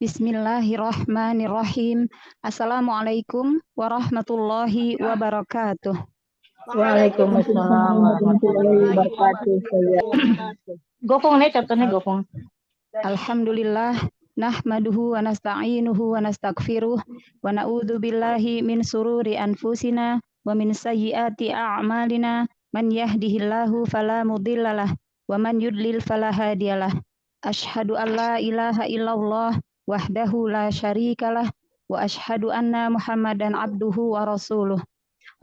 Bismillahirrahmanirrahim. Assalamualaikum warahmatullahi wabarakatuh. Waalaikumsalam warahmatullahi wabarakatuh. Gopong nih contohnya gopong. Alhamdulillah nahmaduhu wa nasta'inuhu wa nastaghfiruh wa na'udzu billahi min sururi anfusina wa min sayyiati a'malina man yahdihillahu fala mudhillalah wa man yudlil fala hadiyalah. Asyhadu an la ilaha illallah wahdahu la syarikalah wa asyhadu anna Muhammadan abduhu wa rasuluh.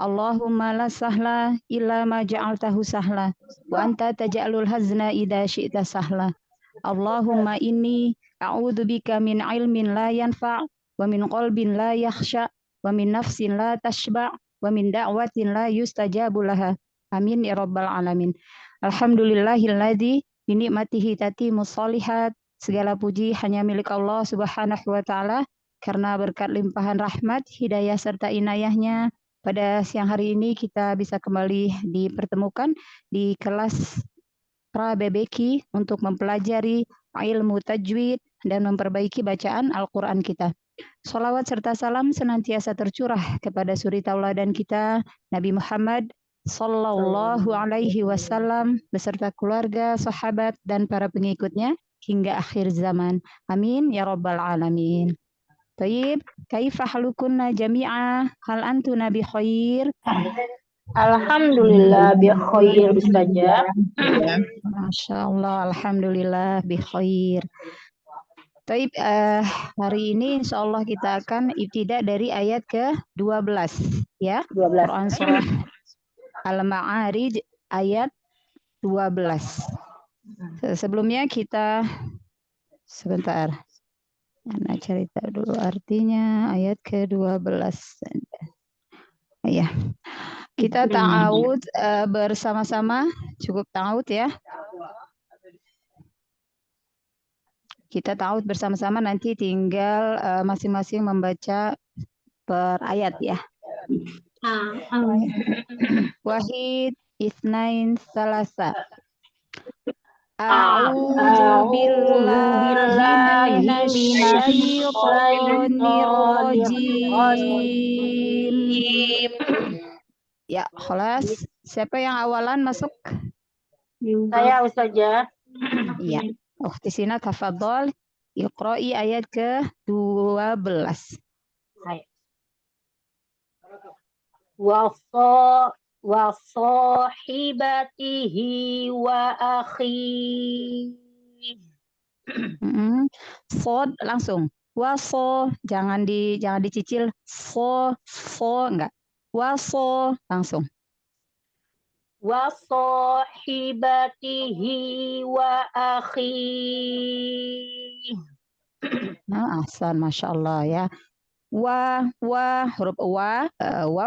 Allahumma la sahla illa ma ja'altahu sahla wa anta taj'alul hazna idza syi'ta sahla. Allahumma inni a'udzubika min ilmin la yanfa' wa min qalbin la yakhsha wa min nafsin la tashba' wa min da'watin la yustajabu laha. Amin ya rabbal alamin. Alhamdulillahilladzi bi ni'matihi tatimmus shalihat. Segala puji hanya milik Allah Subhanahu wa taala karena berkat limpahan rahmat, hidayah serta inayahnya. Pada siang hari ini kita bisa kembali dipertemukan di kelas pra-BBQ untuk mempelajari ilmu tajwid dan memperbaiki bacaan Al-Quran kita. Sholawat serta salam senantiasa tercurah kepada suri tauladan kita, Nabi Muhammad Sallallahu Alaihi Wasallam beserta keluarga, sahabat, dan para pengikutnya hingga akhir zaman. Amin ya rabbal alamin. Tayyib, kaifa halukunna jami'a? Hal antuna bi khair? Alhamdulillah bi khair Ustazah. Masya Allah, alhamdulillah bi khair. Tayyib, hari ini insya Allah kita akan ibtidah dari ayat ke-12 ya. 12. Quran surah Al-Ma'arij ayat 12. Sebelumnya kita sebentar. Anak cerita dulu artinya ayat ke-12. Ya. Kita ta'awud bersama-sama, cukup ta'awud ya. Kita ta'awud bersama-sama, nanti tinggal masing-masing membaca per ayat ya. Wahid, Itsnain, Salasa. A'udzu billahi minasyaitonir rajim. Ya, khalas. Siapa yang awalan masuk? Saya Ustazah. Iya. Ukhti Sina tafadhol iqra'i ayat ke-12. Wa sahibatihi wa akhi. Sod langsung. Waso jangan dicicil. So enggak. Waso langsung. Wa sahibatihi wa akhi. Nah, ahsan, masya Allah ya. Wa huruf wa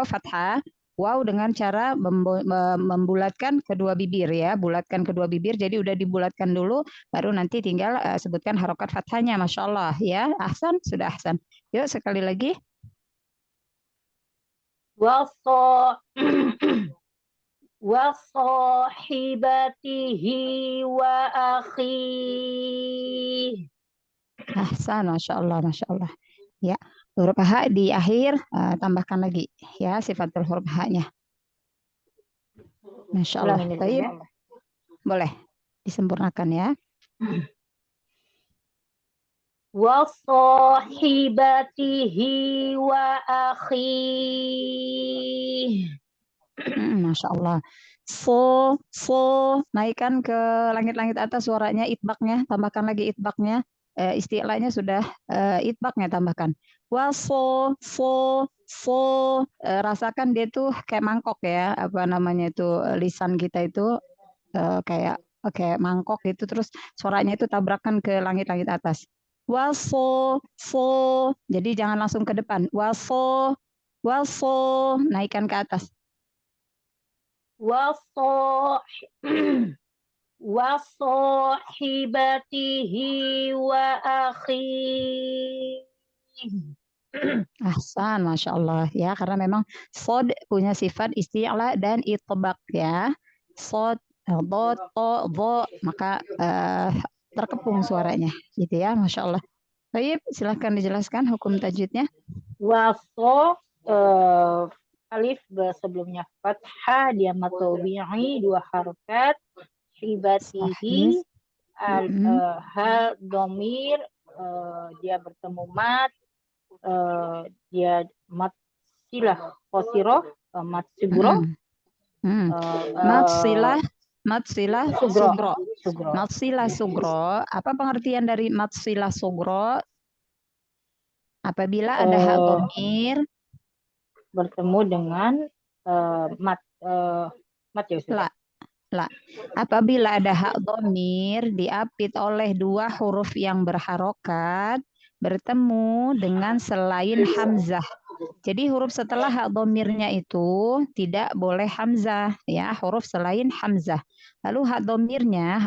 fathah. Wow dengan cara membulatkan kedua bibir ya, bulatkan kedua bibir. Jadi udah dibulatkan dulu, baru nanti tinggal sebutkan harokat fathahnya, masya Allah ya. Ahsan, sudah ahsan. Yuk sekali lagi. Wa sahibatihi wa akhi. Ahsan, masya Allah, masya Allah. Ya. Huruf H di akhir, tambahkan lagi ya sifatul huruf H-nya. Masya Allah. Boleh disempurnakan ya. Wa sahibatihi wa akhi. Masya Allah. So, naikkan ke langit-langit atas suaranya, itbaknya, tambahkan lagi itbaknya. Istilahnya sudah itbaknya tambahkan. Waso, rasakan dia tuh kayak mangkok ya, apa namanya itu lisan kita itu kayak mangkok gitu, terus suaranya itu tabrakan ke langit-langit atas. Waso, jadi jangan langsung ke depan. Waso, naikkan ke atas. Wa sahibatihi wa akhi. Ahsan, masya Allah ya, karena memang sod punya sifat isti'la dan itbaq ya. Sod, dot, to, bo, maka terkepung suaranya, gitu ya, Masya Allah. Baik, silahkan dijelaskan hukum tajwidnya. Waso alif sebelumnya fathah, dia matobi'i 2 harokat, hibatihi Sahih. Mm-mm. hal domir, dia bertemu mat, dia mat silah kosiroh, mat sugro, Mm-mm. Mm. eh, Matsilah sugro, sugro. sugro. Matsilah sugro. Apa pengertian dari matsilah sugro? Apabila ada hak Eh, domir, bertemu dengan mat mat ya Ustaz. la, la. Apabila ada hak domir diapit oleh dua huruf yang berharokat, bertemu dengan selain hamzah. Jadi huruf setelah hak domirnya itu tidak boleh hamzah, ya, huruf selain hamzah. Lalu hak domirnya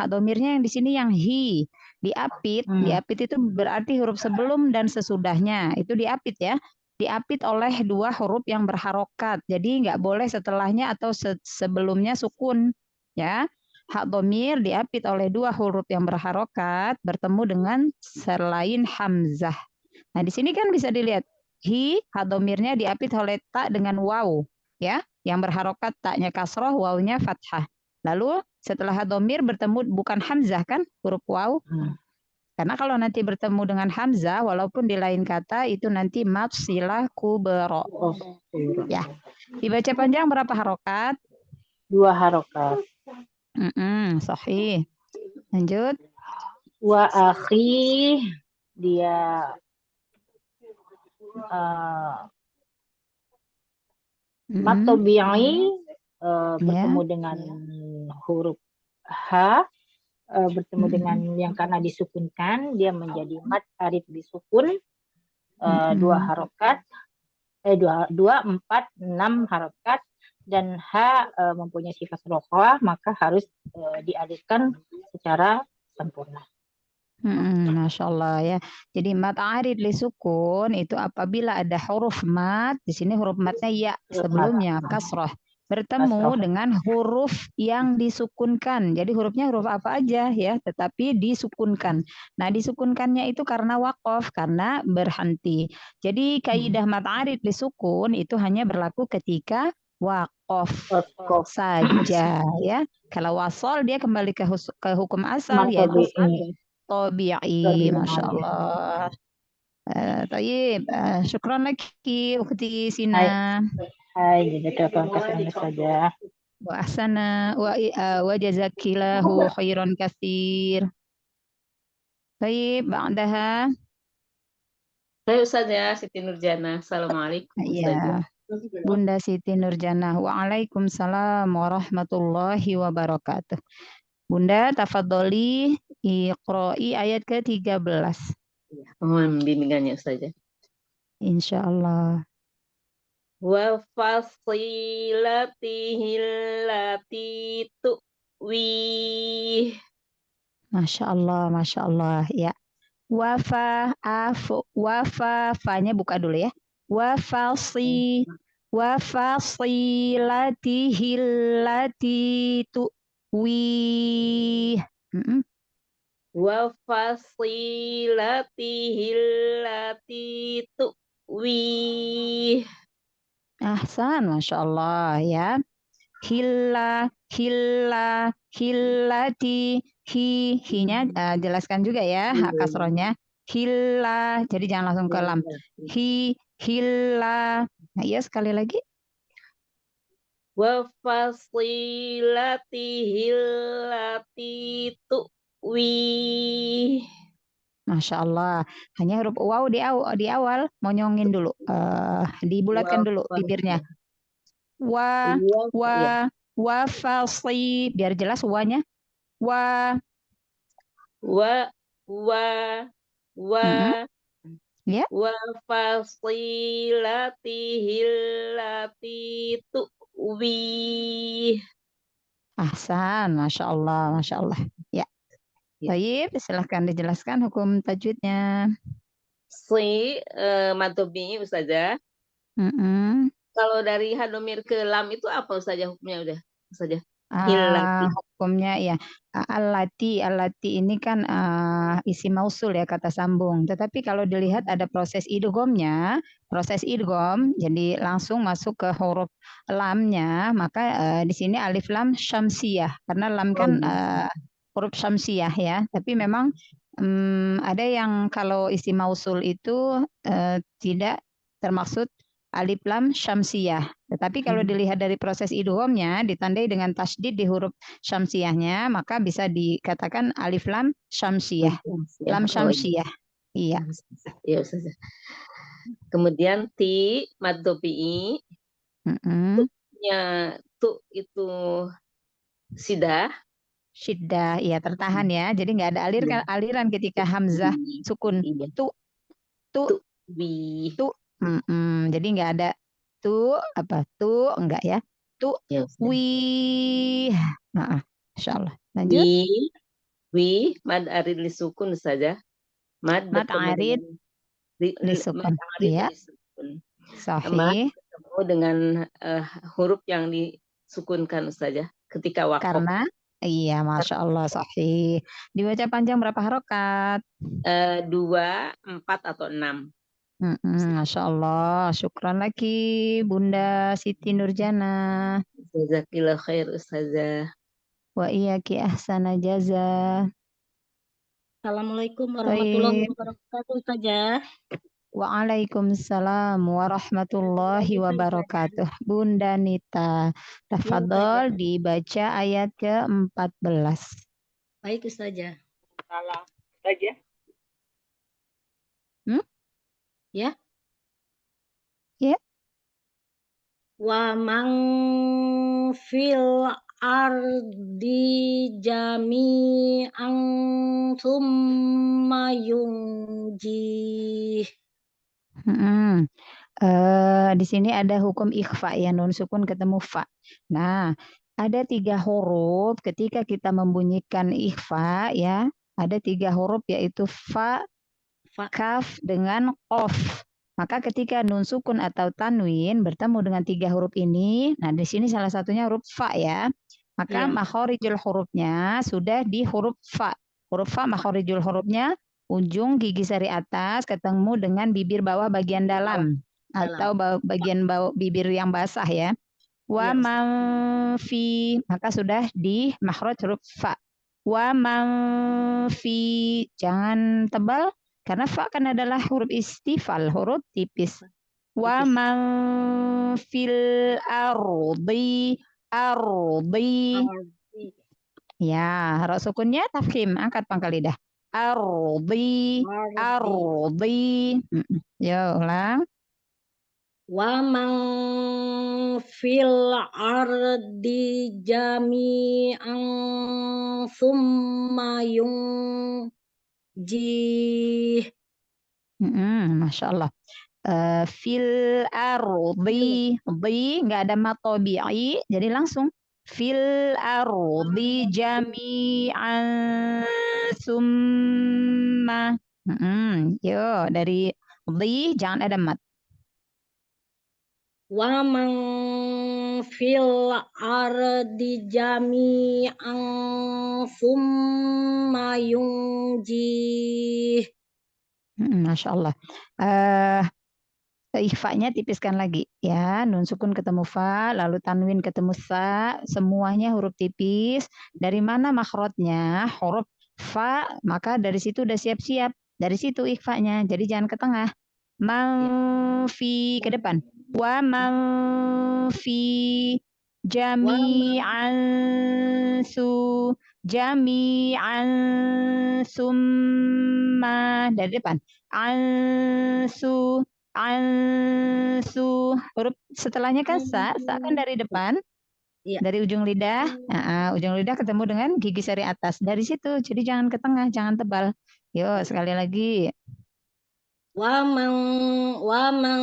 yang di sini yang hi, diapit itu berarti huruf sebelum dan sesudahnya itu diapit ya, diapit oleh dua huruf yang berharokat. Jadi nggak boleh setelahnya atau sebelumnya sukun, ya. Hak domir diapit oleh dua huruf yang berharokat bertemu dengan selain hamzah. Nah, di sini kan bisa dilihat hi, hak domirnya diapit oleh ta dengan waw, ya, yang berharokat taknya kasroh, wawnya fathah. Lalu setelah hak domir bertemu bukan hamzah kan, huruf waw. Karena kalau nanti bertemu dengan hamzah, walaupun di lain kata itu nanti mafsilah kubro. Ya, dibaca panjang berapa harokat? 2 harokat. Sahih. Lanjut. Wa akhi, dia matobi'i bertemu Ya. dengan huruf H, bertemu dengan yang karena disukunkan, dia menjadi mat arid disukun, 2 harokat, 2, 4, 6 harokat, dan H mempunyai sifat rokhawah, maka harus dialihkan secara sempurna. Masya Allah ya. Jadi mat arid li sukun itu apabila ada huruf mat, di sini huruf matnya ya, sebelumnya kasrah bertemu dengan huruf yang disukunkan. Jadi hurufnya huruf apa aja ya, tetapi disukunkan. Nah, disukunkannya itu karena waqaf, karena berhenti. Jadi kaidah mat arid li sukun itu hanya berlaku ketika waqaf saja ya. Kalau wasol dia kembali ke hukum asal yaitu طبيعي ما شاء الله. طيب شكرا لك أختي سينا. Hai, jazakallahu khairan saja. وأحسن وجزاك الله خيرا كثير. طيب بعدها Saya Ustaz ya, Siti Nurjana. Assalamualaikum Ustaz. ya Bunda Siti Nurjana. Waalaikumsalam warahmatullahi wabarakatuh. Bunda tafadholi iqra'i ayat ke-13. Mohon bimbingannya Ustaz ya. Insyaallah. Wa fasilatihi allati tuwi. Masya Allah ya. Wafa fanya buka dulu ya. Wafasilatihi allati tuwi. Wa fasilatihi allati tuwi. Ahsan, Masya Allah ya. Hillati, hi-nya jelaskan juga ya, hak kasrohnya. Hilla, jadi jangan langsung ke lam. Hilla. Nah, iya sekali lagi. Wa fasilatihi allati tuwi. Masya Allah. Hanya huruf waw di awal. Monyongin dulu. Dibulatkan dulu bibirnya. Wa fasi. Biar jelas wanya. Wa. Ya. Wa fasilatihi allati tuwi. Ahsan. Masya Allah. Ya. Baik, silahkan dijelaskan hukum tajwidnya. Matobi Ustazah. Kalau dari hadomir ke lam itu apa Ustazah hukumnya udah Ustazah? Illati. Hukumnya ya allati ini kan isim mausul ya, kata sambung. Tetapi kalau dilihat ada proses idghamnya, jadi langsung masuk ke huruf lamnya, maka di sini alif lam syamsiyah karena lam Oh, kan iya. huruf syamsiyah ya. Tapi memang ada yang kalau isim mausul itu tidak termaksud alif lam syamsiyah. Tetapi kalau dilihat dari proses idghamnya ditandai dengan tasydid di huruf syamsiyahnya, maka bisa dikatakan alif lam syamsiyah. Ya. Lam Oh, iya. syamsiyah. Iya. Ya, Ustazah. Kemudian ti mad tobi'i, Mm-mm. nya tu itu sidah. Syiddah, iya tertahan ya. Jadi nggak ada Iya. aliran ketika hamzah sukun. Iya. Tu, tu, Tu wi. tu. Jadi nggak ada tu apa tu enggak ya. Tu Ya, Ustazah. wih. Nah, Insya Allah. Lanjut. Wi mad arid li sukun saja. Mad Mat bertemu dengan arid mad disukun. arid Iya, li sukun. Mad sahih. bertemu dengan huruf yang disukunkan saja ketika wakof. Karena iya, Masya Allah, sahih. Dibaca panjang berapa harokat? 2, 4 atau 6. Masya Allah. Syukran lagi, Bunda Siti Nurjana. Jazakillah khair Ustazah. Wa iyaki ahsana jaza. Assalamualaikum warahmatullahi Baik. wabarakatuh, Ustazah. Waalaikumsalam warahmatullahi wabarakatuh. Bunda Nita, tafadhol dibaca ayat ke-14. Baik, Ustazah. Salah saja. Ya. Ya. Wa man fil ardi jami'an tsumma yunjih. Di sini ada hukum ikhfa ya, nun sukun ketemu fa. Nah, ada 3 huruf ketika kita membunyikan ikhfa ya, ada 3 huruf yaitu fa, Fa. kaf dengan qaf. Maka ketika nun sukun atau tanwin bertemu dengan 3 huruf ini, nah di sini salah satunya huruf fa ya. Maka Iya. makhorijul hurufnya sudah di huruf fa. Huruf fa makhorijul hurufnya ujung gigi sari atas ketemu dengan bibir bawah bagian dalam atau bagian bawah bibir yang basah ya. Wa Iya, man fi, maka sudah di makhraj huruf fa. Wa man fi, jangan tebal karena fa kan adalah huruf istifal, huruf tipis. Wa man fil ardi, ya, harus sukunnya tafkhim, angkat pangkal lidah. Ardi. Yo, ulang. Wa man fil ardi jami'an tsumma yunjih. Masya Allah. Fil ardi, nggak ada matobi'i, jadi langsung fil ardi jami'an summa. Yo, dari di jangan ada mat. Wa man fil ardi jami'an summa yunjih. Masya Allah. Ikhfa-nya tipiskan lagi ya, nun sukun ketemu fa, lalu tanwin ketemu sa, semuanya huruf tipis. Dari mana makhrajnya? Huruf fa, maka dari situ udah siap-siap. Dari situ ikhfa-nya. Jadi jangan ke tengah. Fi ke depan. Wa fi jami'an jami'an summa dari depan. Ansu huruf setelahnya kan sa kan dari depan, dari ujung lidah, ujung lidah ketemu dengan gigi sari atas dari situ, jadi jangan ke tengah, jangan tebal. Yo sekali lagi. Wa man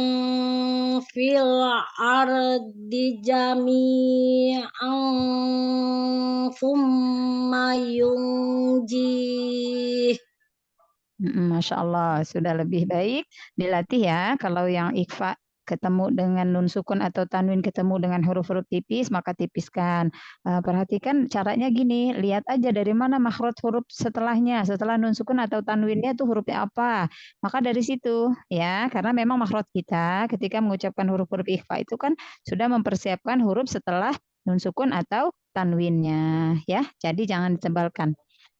fil ardi jami'an summa yunjih. Masya Allah, sudah lebih baik dilatih ya. Kalau yang ikhfa ketemu dengan nun sukun atau tanwin ketemu dengan huruf-huruf tipis, maka tipiskan. Perhatikan caranya gini, lihat aja dari mana makhraj huruf setelahnya, setelah nun sukun atau tanwinnya itu hurufnya apa. Maka dari situ ya, karena memang makhraj kita ketika mengucapkan huruf-huruf ikhfa itu kan sudah mempersiapkan huruf setelah nun sukun atau tanwinnya ya. Jadi jangan ditebalkan.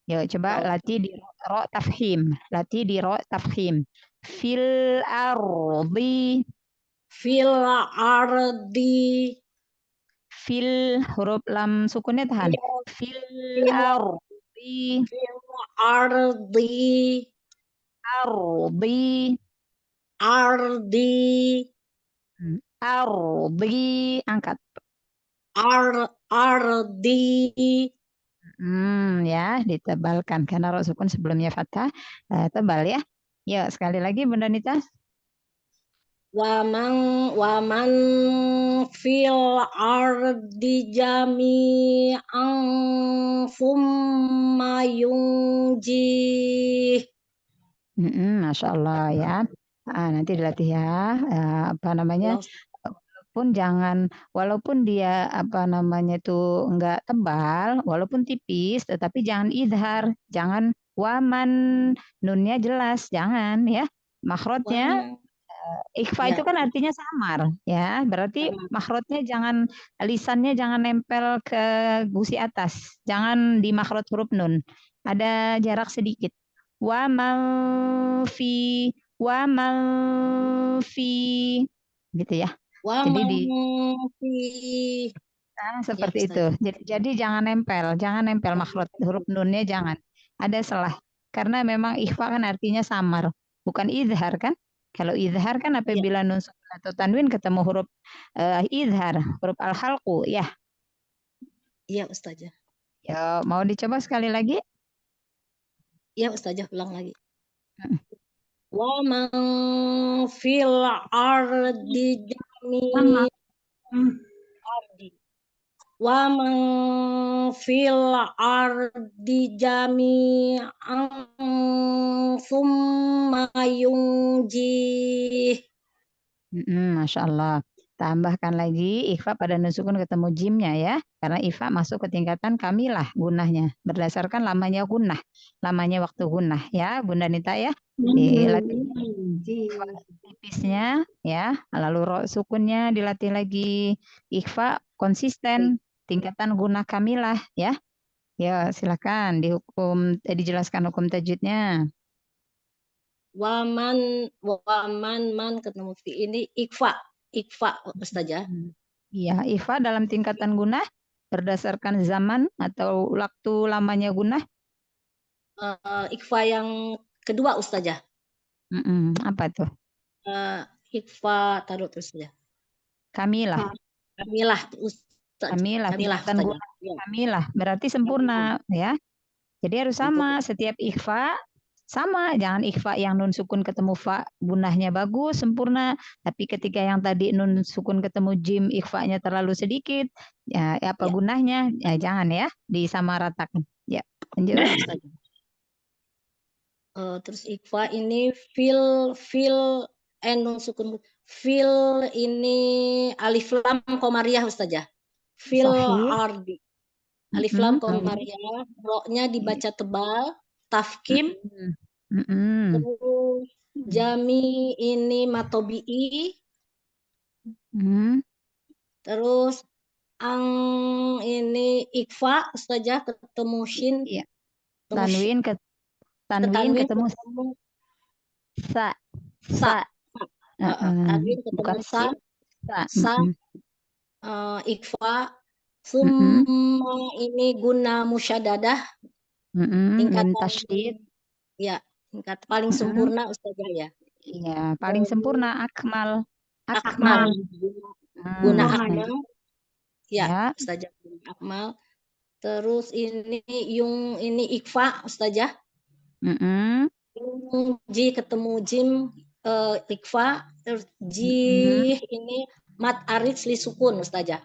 Yuk coba latih di ro tafhim, latih di ro tafhim. Fil ardi, Fil ardi. fil huruf lam sukunnya tahan. Fil ardi, Fil ardi. ardi, Ardi. ardi, angkat. Ardi. Ya, ditebalkan karena ro sukun sebelumnya fathah, tebal ya. Yuk sekali lagi Bunda Nita. Waman fil ardi jami'an summa yunjih. Masya Allah ya. Nanti dilatih ya. Apa namanya? Walaupun dia apa namanya itu enggak tebal, walaupun tipis, tetapi jangan idhar, jangan waman, nunnya jelas, jangan ya. Makhrajnya ikhfa itu kan artinya samar ya, berarti makhrajnya jangan, lisannya jangan nempel ke gusi atas, jangan di makhraj huruf nun, ada jarak sedikit. Wa man fi gitu ya. Jadi seperti itu. Jadi jangan nempel makhraj huruf nunnya, jangan ada selah, karena memang ikhfa kan artinya samar, bukan izhar kan. Kalau izhar kan apabila nun sukun atau tanwin ketemu huruf izhar, huruf al-halqu ya. Iya Ustazah. Ya, mau dicoba sekali lagi? Iya Ustazah, ulang lagi. Wa man fil ardi jami'an. Wa man fil ardi jami'an summa yunjih. Masya Allah. Tambahkan lagi ikhfa pada nun sukun ketemu jimnya ya, karena ikhfa masuk ke tingkatan kamilah gunahnya berdasarkan lamanya gunah, lamanya waktu gunah ya Bunda Nita ya. Dilatih tipisnya ya, lalu ro sukunnya dilatih lagi, ikhfa konsisten tingkatan gunah kamilah ya. Ya silakan dijelaskan hukum tajwidnya. Waman ketemu fi ini ikhfa Ustazah. Iya, ikhfa dalam tingkatan gunah berdasarkan zaman atau waktu lamanya gunah. Ikhfa yang kedua Ustazah. Apa tuh? Ikhfa taruh terus ya. Kamilah. Kamilah berarti sempurna ya. Jadi harus sama, setiap ikhfa sama, jangan ikhfa yang nun sukun ketemu fa gunahnya bagus sempurna, tapi ketika yang tadi nun sukun ketemu jim ikhfanya terlalu sedikit, ya apa gunahnya? Ya jangan ya, disamaratakan. Ya, lanjut. Terus ikhfa ini fil nun sukun fil ini alif lam komariah Ustazah. Fil ardi. Alif lam komariah, ro-nya dibaca tebal, tafkim. Terus jami ini matobi'i. Terus ang ini ikhfa Ustazah ketemu shin. Iya. Tanwin ketemu sa. Tanwin ketemu sa. Ikhfa. Summa ini guna musyadadah. Tingkat tasydid. Ya, tingkat paling sempurna Ustazah ya. Iya, paling sempurna akmal. Guna akmal. Ya, Ustazah guna akmal. Terus ini ikhfa Ustazah. Ji ketemu jim ikhfa. Terus ji ini mat arif li sukun Ustazah.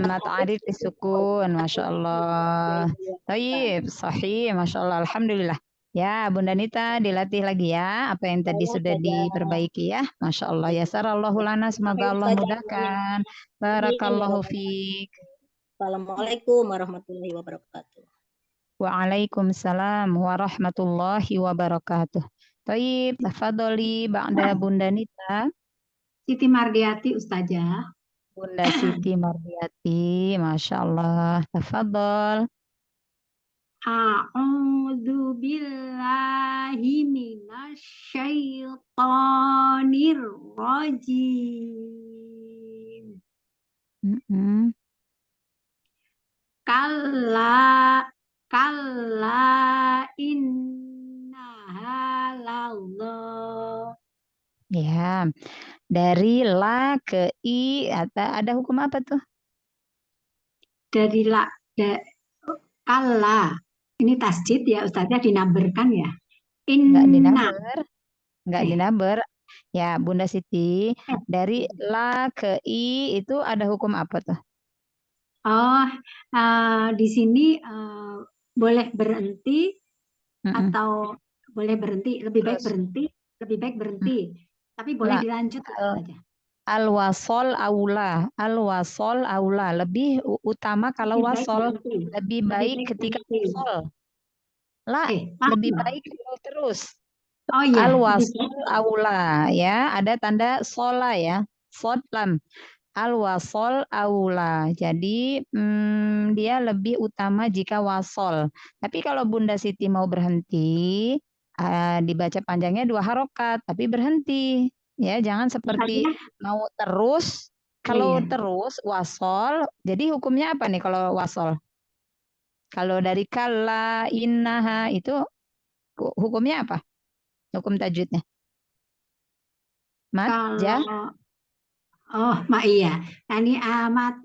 Mat arif li sukun, Masya Allah. Tayyib, sahih, Masya Allah, alhamdulillah. Ya, Bunda Nita dilatih lagi ya. Apa yang tadi Saya sudah Ustazah. diperbaiki ya. Masya Allah. Ya sarallahu lana. Semoga Baik, Allah Ustazah. mudahkan. Amin ya Barakallahu Rabbal alamin. fiik. Assalamualaikum warahmatullahi wabarakatuh. Waalaikumsalam warahmatullahi wabarakatuh. Taib, tafadholi ba'da Bunda Nita. Siti Mardiati Ustazah. Bunda Siti Mardiati. Masya Allah. Tafadhol. A'udzu billahi minasyaitonir rajim. Mm-mm. Kalla innaha lallah. Ya, dari la ke i ada hukum apa tuh? Dari kalla. Ini tasjid ya Ustazah, dinaberkan ya. Enggak Inna. dinaber, enggak Eh. dinaber. Ya, Bunda Siti, Eh. dari la ke i itu ada hukum apa tuh? Oh, di sini boleh berhenti Mm-mm. atau boleh berhenti, lebih baik Terus, berhenti, tapi boleh la dilanjut saja. al-wasol aula lebih utama kalau Lebih baik wasol, berhenti, lebih baik ketika berhenti. wasol. La Pas lebih loh. baik kalau terus. Oh iya, lebih Al-wasol baik. aula ya, ada tanda sola ya, sod lam. Al-wasol aula. Jadi dia lebih utama jika wasol. Tapi kalau Bunda Siti mau berhenti, dibaca panjangnya 2 harokat, tapi berhenti. Ya, jangan seperti Misalnya, mau terus. Kalau iya. terus wasol, jadi hukumnya apa nih kalau wasol? Kalau dari kala, innaha itu hukumnya apa? Hukum tajwidnya? Mat, ja, Kalau iya. Nah, ini mat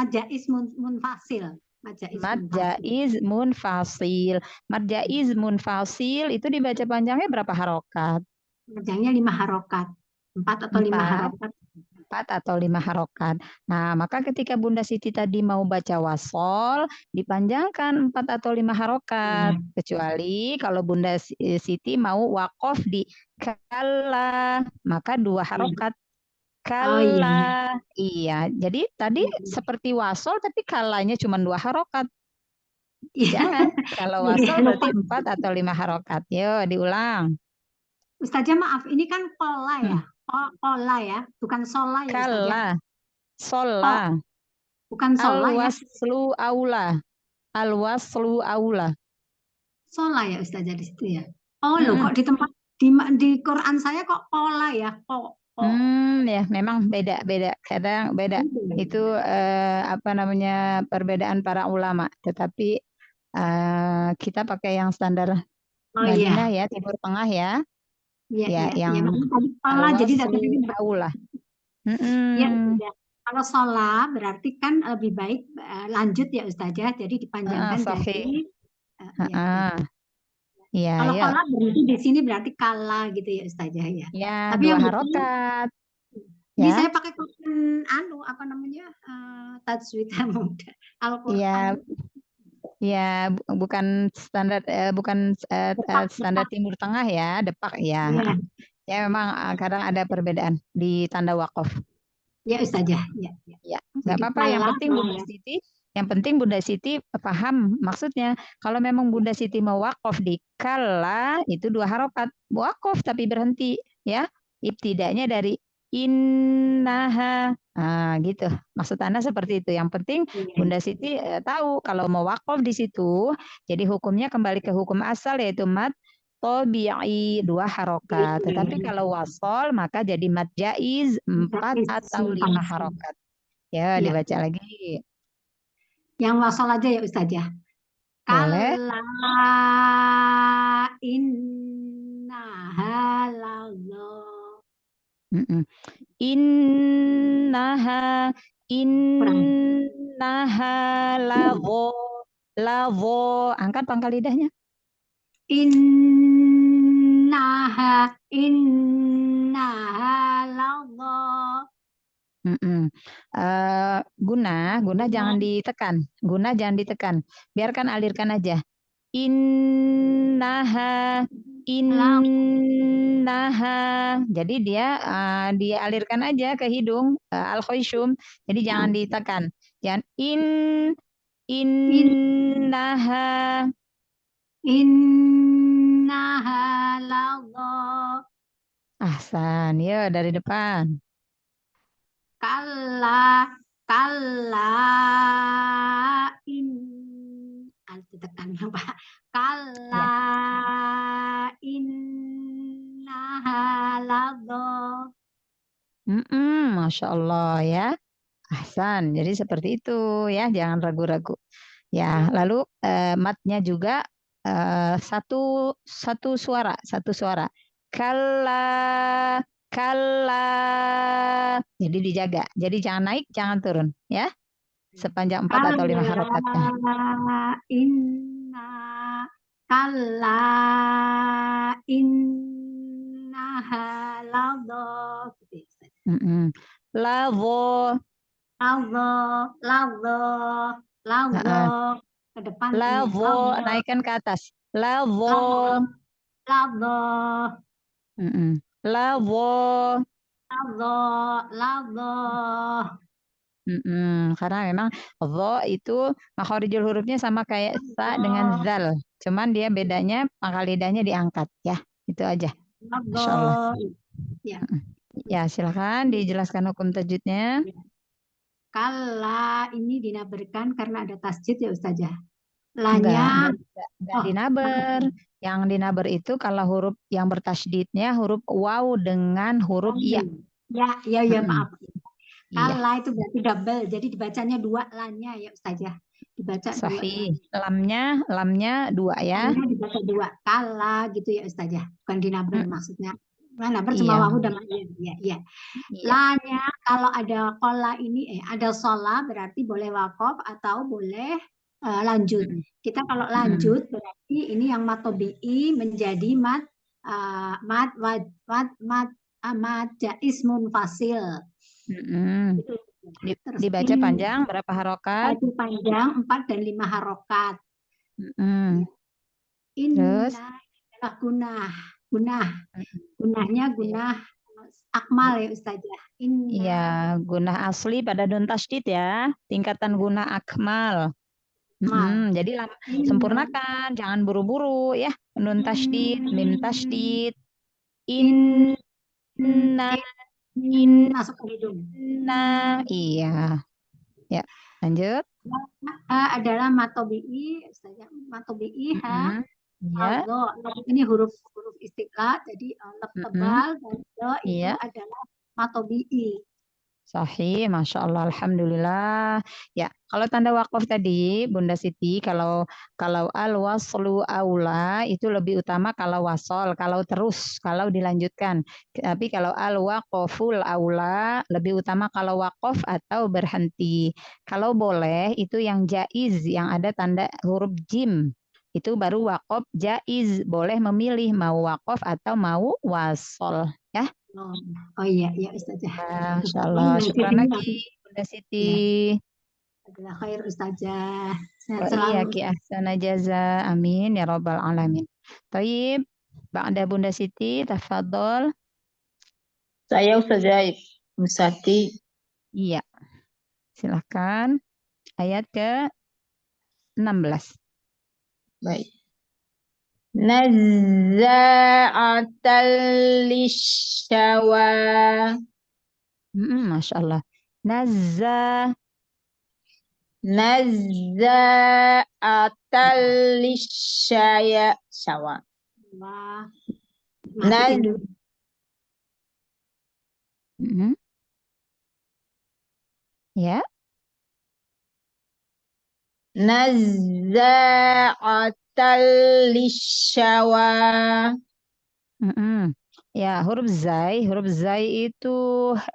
jaiz munfasil. Mat jaiz Mad munfasil. jaiz munfasil. Mad jaiz munfasil itu dibaca panjangnya berapa harokat? Panjangnya 5 harokat. 4 atau 5 Empat, harokat. 4 atau 5 harokat. Nah, maka ketika Bunda Siti tadi mau baca wasol, dipanjangkan 4 atau 5 harokat. Iya. Kecuali kalau Bunda Siti mau wakof di kala, maka 2 harokat. Oh iya. Kala, iya. Jadi tadi seperti wasol, tapi kalanya cuma 2 harokat. Jangan. Kalau wasol berarti 4 atau 5 harokat. Yuk, diulang. Ustazah maaf, ini kan kola ya. Kola ya, bukan sola ya Ustazah. Kala, sola, Bukan sola ya. alwaslu aula, alwaslu aula. Sola ya Ustazah di situ ya. Oh loh, kok di tempat di Quran saya kok kola ya. Ya memang beda-beda. Kadang beda. Itu apa namanya perbedaan para ulama. Tetapi kita pakai yang standar Madinah ya, Timur Tengah ya. Iya. Yang Kola jadi alwaslu aula. Ya, ya. Kalau sholat berarti kan lebih baik lanjut ya Ustazah, jadi dipanjangkan jadi. Kalau kola berarti di sini berarti kala gitu ya Ustazah ya. Ya, Tapi 2 yang harokat. ini Ya. saya pakai Quran apa namanya tajwid muda Al-Quran. Ya, bukan standar standar Timur Tengah ya, Depak ya. Ya memang kadang ada perbedaan di tanda wakaf. Ya Ustazah, ya. Nggak apa-apa, yang penting Bunda Siti paham maksudnya. Kalau memang Bunda Siti mau wakaf di kala itu 2 harokat, wakaf tapi berhenti ya. Ibtidanya dari innaha. Nah, gitu. Maksud Anda seperti itu. Yang penting Bunda Siti tahu kalau mau wakaf di situ, jadi hukumnya kembali ke hukum asal yaitu mad tabi'i 2 harokat. Tetapi kalau wasol maka jadi mad jaiz 4 atau 5 harokat. Ya, dibaca lagi. Yang wasol aja ya Ustazah. Boleh. Kalla innaha lallah. Innaha lavo. Angkat pangkal lidahnya. Innaha lallah. Guna jangan ditekan. Biarkan alirkan aja. In innaha, innaha. Jadi dia dialirkan aja ke hidung, al-khayshum. Jadi jangan ditekan. Jangan innaha. Innaha ladha. Ahsan, ya dari depan. Kalla, kalla ditekan ya Pak. Kalla innaha ladha. Masya Allah ya. Ahsan, jadi seperti itu ya, jangan ragu-ragu. Ya, lalu matnya juga satu suara. Kalla, kalla. Jadi dijaga. Jadi jangan naik, jangan turun ya. Sepanjang 4 atau 5 harokatnya. Kalla innaha ladha. Ladha. Ladha ke depan. Ladha, naikkan ke atas. Ladha. Ladha. Karena memang dho itu makhorijul hurufnya sama kayak sa dengan zal. Cuman dia bedanya pangkal lidahnya diangkat ya. Itu aja. Masya Allah. Ya, silakan dijelaskan hukum tajwidnya. Kalla ini dinaberkan karena ada tasjid ya Ustazah. Lanya enggak dinaber. Yang dinaber itu kalau huruf yang bertasydidnya huruf waw dengan huruf iya. Ya maaf. Kalla itu berarti double. Jadi dibacanya 2 lanya ya Ustazah. Dibaca sahih. Lamnya 2 ya. Lamnya dibaca 2. Kalla gitu ya Ustazah. Bukan dinaber maksudnya. Naber cuma wawu dan ya. Lanya kalau ada kola ini ada sola berarti boleh wakof atau boleh lanjut. Kita kalau lanjut berarti ini yang matobi'i menjadi mat jaiz munfasil. Dibaca panjang berapa harokat? Dibaca panjang 4 dan 5 harokat. Terus Gunahnya gunah akmal ya Ustazah. Iya, gunah asli pada don tasydid ya. Tingkatan gunah akmal. Jadi sempurnakan, jangan buru-buru ya. Nun tasydid, mim tasydid. Masuk ke hidung. Iya. Ya, lanjut. Adalah matobi'i, matobi'i Ya. Ini huruf istiqlal, jadi tebal dan itu adalah matobi'i. Sahih, Masya Allah, Alhamdulillah. Ya, kalau tanda wakaf tadi, Bunda Siti, kalau al-waslu aula itu lebih utama kalau wasol, kalau dilanjutkan. Tapi kalau al-waqaful aula lebih utama kalau wakaf atau berhenti. Kalau boleh itu yang jaiz, yang ada tanda huruf jim. Itu baru wakaf jaiz, boleh memilih mau wakaf atau mau wasol, ya. Oh iya Ustazah. Masya Allah, syukran lagi Bunda Siti. Adalah khair Ustazah. Sehat Iya selalu. ki ahsana jaza. Amin ya rabbal alamin. Taib, ba'da Bunda Siti, tafadhol. Saya Ustazah Musati. Iya. Silakan. Ayat ke-16. Baik. Nazza'atal lisyawa. Masya Allah. Nazza'atal lisyawa. Ya. Nazza'atal lisyawa. Ya, huruf zai itu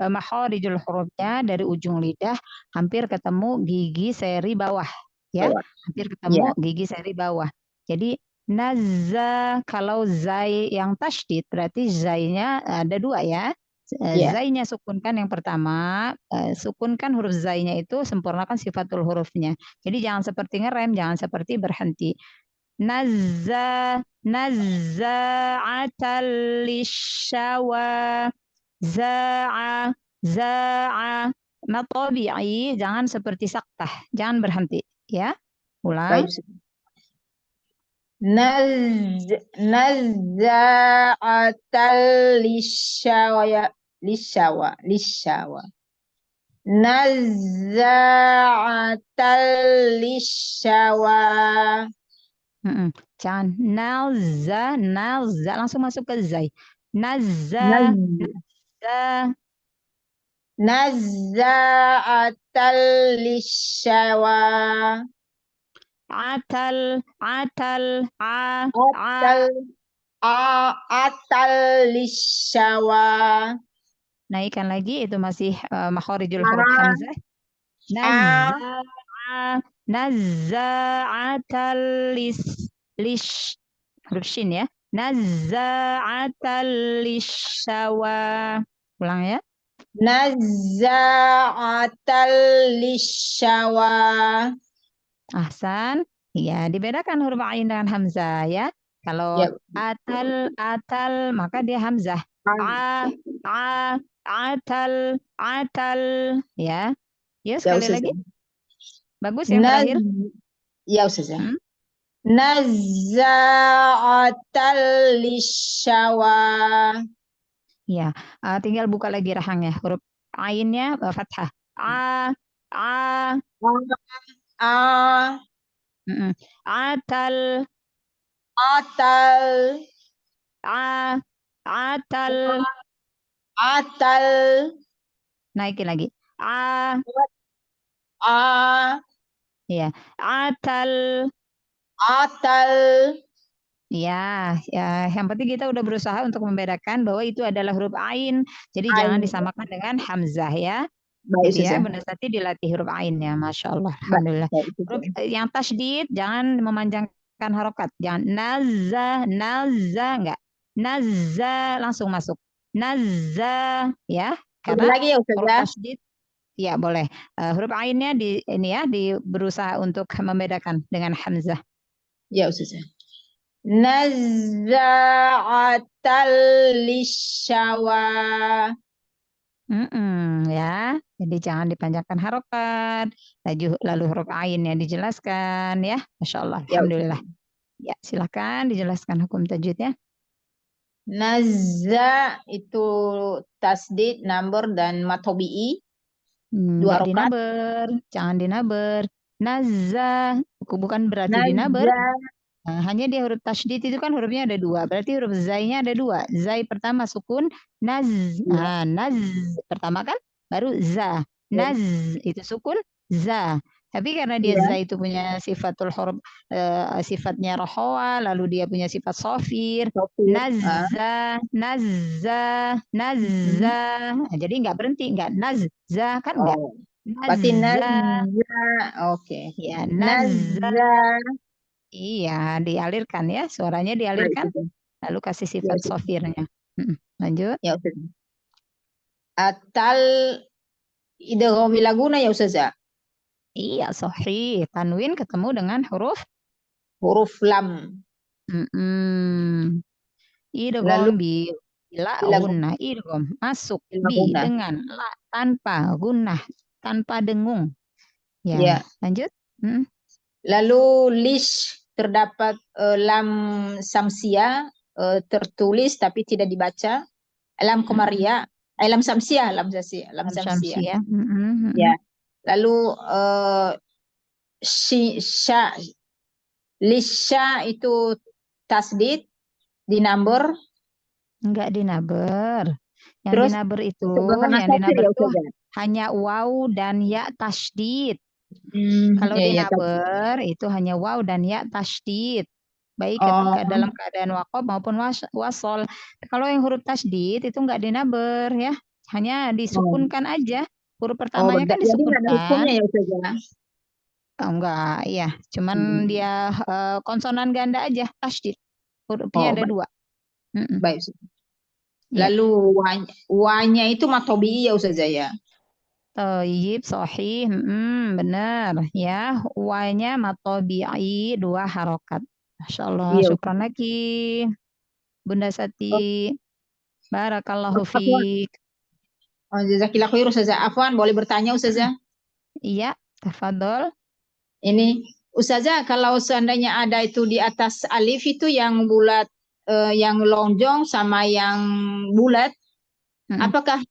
makharijul hurufnya dari ujung lidah hampir ketemu gigi seri bawah, ya. Hampir ketemu gigi seri bawah. Jadi nazza, kalau zai yang tasydid berarti zainya ada 2 ya. Zainya sukunkan yang pertama, sukunkan huruf zainya itu, sempurnakan sifatul hurufnya. Jadi jangan seperti ngerem, jangan seperti berhenti. nazza'atal lisyawa, za'a. Mad tabi'i jangan seperti saktah, jangan berhenti ya. Ulang. Baik. Nazza'atal lisyawa. Nazza'atal lisyawa. Jangan nalza langsung masuk ke zai. Nazza'atal lisyawa. Atal lisyawa. Naikkan lagi, itu masih makharijul huruf hamzah. Nazza'atal huruf shin ya. Nazza'atal lisyawa. Ulang ya. Nazza'atal lisyawa. Ahsan. Ya, dibedakan huruf ain dengan hamzah ya. Kalau Ya. atal maka dia hamzah. Atal ya. Ya, sekali lagi. Bagus yang terakhir. Ya, Ustazah. Nazza'atal lisyawa. Ya, tinggal buka lagi rahangnya. Huruf ainnya fathah. Atal. Naikin lagi. Ya, atal. Ya, yang penting kita udah berusaha untuk membedakan bahwa itu adalah huruf ain. Jadi jangan disamakan dengan hamzah ya. Baik, gitu ya, Bunda Sati dilatih huruf ain ya, Masya Allah. Alhamdulillah. Huruf yang tasydid jangan memanjangkan harokat. Jangan nazza enggak. Nazza langsung masuk. Nazza ya. Karena lagi ya, huruf tasydid ya boleh. Huruf ainnya berusaha untuk membedakan dengan hamzah. Ya, Ustazah. Nazza'atal lisyawa. Ya, jadi jangan dipanjangkan harokat. Lalu huruf ain yang dijelaskan ya, Masya Allah. Alhamdulillah. Ya, silakan dijelaskan hukum tajwidnya. Nazza itu tasdid, number dan matobi'i. Dua dinaber, jangan dinaber. Nazza, bukan berarti dinaber. Nah, hanya dia huruf tasydid itu kan hurufnya ada dua. Berarti huruf zai-nya ada dua. Zai pertama sukun, naz. Nah, naz pertama kan, baru za. Naz itu sukun, za. Tapi karena dia za itu punya sifatul huruf, sifatnya rohoa, lalu dia punya sifat sofir. Nazza. Nah, jadi nggak berhenti, nggak nazza kan nggak. Berarti nazza. Oke. Ya, nazza. Iya, dialirkan ya, suaranya dialirkan, lalu kasih sifat sofirnya. Lanjut. Ya, Ustazah. Atal idghami laguna ya, Ustazah. Iya, sahih. Tanwin ketemu dengan huruf lam. Idgham bila gunnah, idgham masuk bi dengan la tanpa gunnah, tanpa dengung. Ya. Lanjut. Lalu lish terdapat lam samsia tertulis tapi tidak dibaca. Lam komaria, lam samsia. Ya. Lalu lisha itu tasdid di number. Enggak dinaber. Yang Terus, dinaber itu hanya waw dan ya tasdid. Kalau dinaber itu hanya waw dan ya tasydid. Baik dalam keadaan waqaf maupun wasol. Kalau yang huruf tasydid itu enggak dinaber ya. Hanya disukunkan aja. Huruf pertamanya kan disukunkan. Jadi ada hukumnya ya, Ustazah? Enggak, iya. Cuman dia konsonan ganda aja, tasydid. Hurufnya ada dua. Baik. Lalu wa-nya itu matobi ya, Ustazah ya? Thayyib, sahih, benar ya. Wa-nya matobi'i 2 harokat. Masya Allah, Iya. syukran lagi. Bunda Sati. Barakallahu Afwan. fiik. Oh, jazakillah khair Ustazah. Afwan, boleh bertanya Ustazah? Iya, tafadhol. Ini Ustazah, kalau seandainya ada itu di atas alif itu yang bulat, yang lonjong sama yang bulat, apakah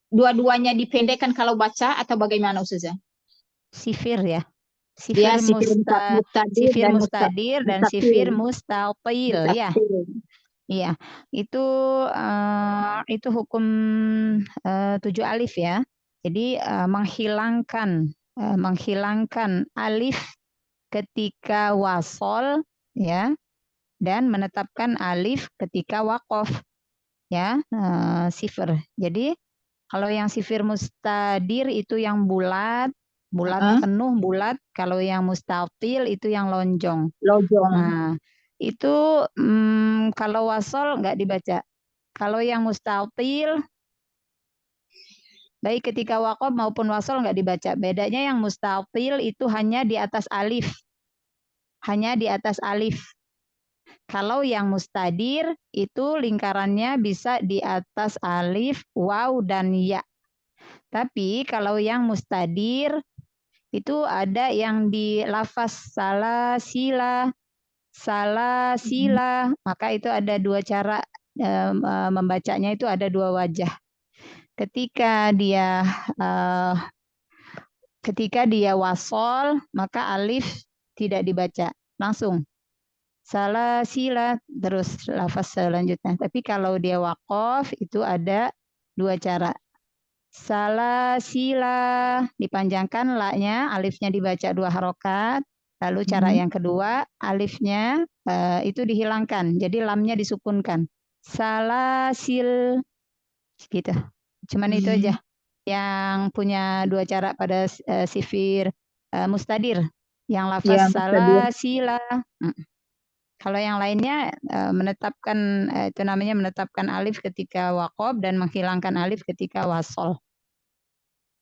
dua-duanya dipendekkan kalau baca atau bagaimana Ustazah? Sifir ya. Ya, Sifir sifir mustadir dan sifir mustatil ya. Iya, itu hukum 7 alif ya. Jadi menghilangkan alif ketika wasol ya, dan menetapkan alif ketika wakof ya, sifir. Jadi kalau yang sifir mustadir itu yang bulat penuh bulat. Kalau yang mustatil itu yang lonjong. Nah, itu kalau wasol nggak dibaca. Kalau yang mustatil baik ketika wakof maupun wasol nggak dibaca. Bedanya yang mustatil itu hanya di atas alif. Hanya di atas alif. Kalau yang mustadir itu lingkarannya bisa di atas alif, waw, dan ya. Tapi kalau yang mustadir itu ada yang di lafaz salasila, maka itu ada 2 cara membacanya, itu ada 2 wajah. Ketika dia wasol, maka alif tidak dibaca langsung. Salasila terus lafaz selanjutnya. Tapi kalau dia wakof itu ada 2 cara. Salasila dipanjangkan la-nya, alifnya dibaca 2 harokat. Lalu cara yang kedua, alifnya itu dihilangkan, jadi lamnya disukunkan. Salasil gitu. Cuman itu aja yang punya 2 cara pada sifir mustadir. Yang lafaz salasila. Kalau yang lainnya menetapkan itu namanya menetapkan alif ketika wakof dan menghilangkan alif ketika wasol.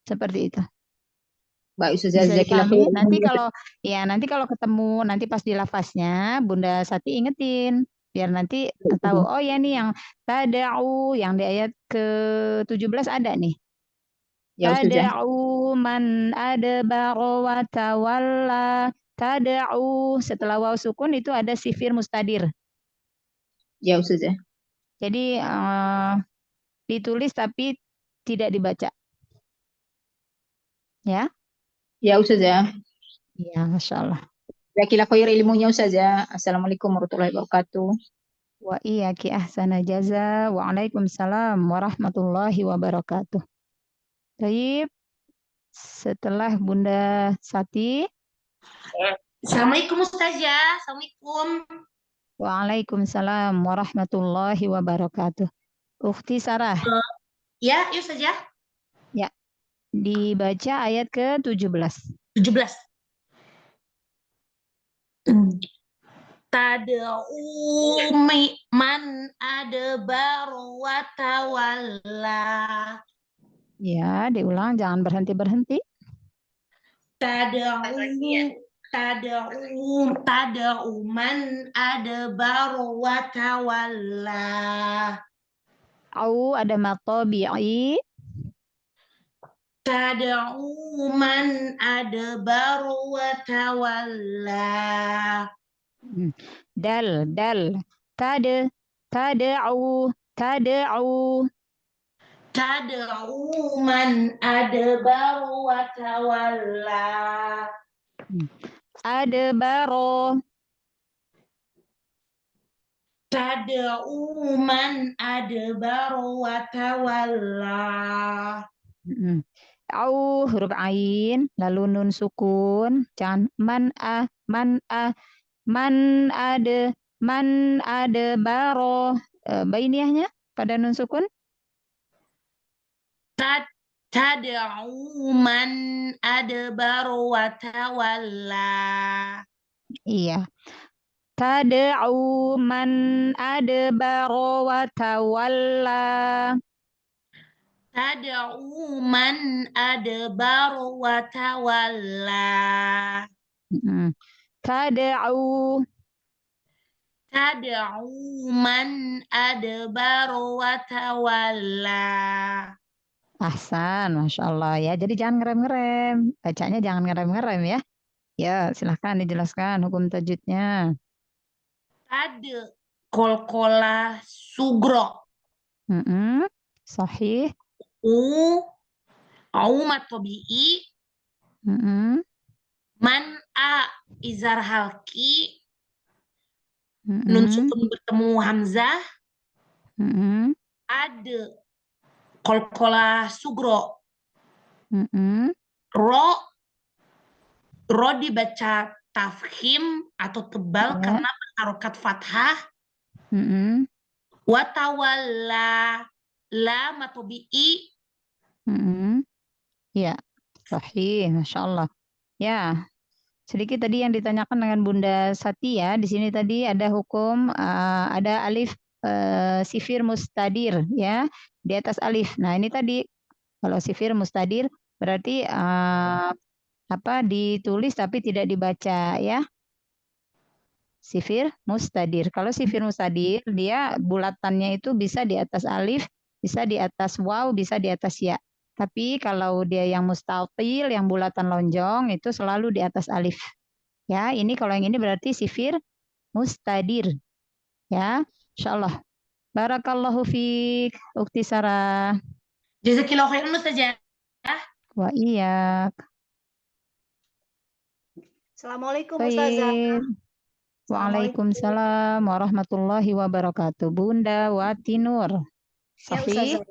Seperti itu. Baik Ustazah, Bisa dipahami. Nanti kalau ketemu nanti pas di lafaznya Bunda Sati ingetin biar nanti tahu. Oh ya nih yang tada'u yang di ayat ke-17 ada nih. Ya Ustazah. Tada'u man adbara wa tawalla. Tada'u setelah waw sukun itu ada sifir mustadir. Ya Ustazah. Jadi ditulis tapi tidak dibaca. Ya? Ya Ustazah. Ya, Masya Allah. Jazakallah khair ilmunya Ustazah. Assalamualaikum warahmatullahi wabarakatuh. Wa iyyaki ahsana jaza. Waalaikumsalam warahmatullahi wabarakatuh. Baik. Setelah Bunda Sati. Assalamualaikum Ustazah. Assalamualaikum. Waalaikumsalam warahmatullahi wabarakatuh. Ukhti Sarah. Ya, Ustazah. Ya. Dibaca ayat ke-17. 17. Tad'u man adbar wa tawalla. Ya, diulang, jangan berhenti-berhenti. Tad'u man adbar wa tawalla. Au ada matabi'i. Tad'u man adbar wa tawalla. Dal. Tad'u. Tad'u man adbar wa tawalla. Adbaro. Tad'u man adbar wa tawalla. Au huruf ain, lalu nun sukun, jangan man ada baro. Bainiyahnya pada nun sukun. Tad'u man adbar wa tawalla. Iya. Tad'u man adbar wa tawalla. Tad'u man adbar wa tawalla. Tad'u tad'u man adbara wa tawalla. Ahsan, Masya Allah ya. Jadi jangan ngerem-ngerem. Bacanya jangan ngerem-ngerem ya. Ya, silahkan dijelaskan hukum tajwidnya. Tad kolkola sugro. Sahih. Au matobi'i. Man a izar halki. Nun sukun bertemu hamzah. Ad kolkola sugro. Ro dibaca tafkhim atau tebal karena harokat fathah. Watawalla la matobi'i. Ya, sahih, Masya Allah. Ya, sedikit tadi yang ditanyakan dengan Bunda Sati ya. Di sini tadi ada hukum, ada alif sifir mustadir ya di atas alif. Nah ini tadi kalau sifir mustadir berarti ditulis tapi tidak dibaca ya. Sifir mustadir. Kalau sifir mustadir dia bulatannya itu bisa di atas alif, bisa di atas waw, bisa di atas ya. Tapi kalau dia yang mustatil, yang bulatan lonjong itu selalu di atas alif. Ya, ini kalau yang ini berarti sifir mustadir. Ya, insyaallah. Barakallahu fiik, Ukti Sarah. Jazakillahu khairan Ustazah. Wa iyyak. Assalamualaikum Ustazah. Waalaikumsalam warahmatullahi wabarakatuh. Bunda Wati Nur. Sahih?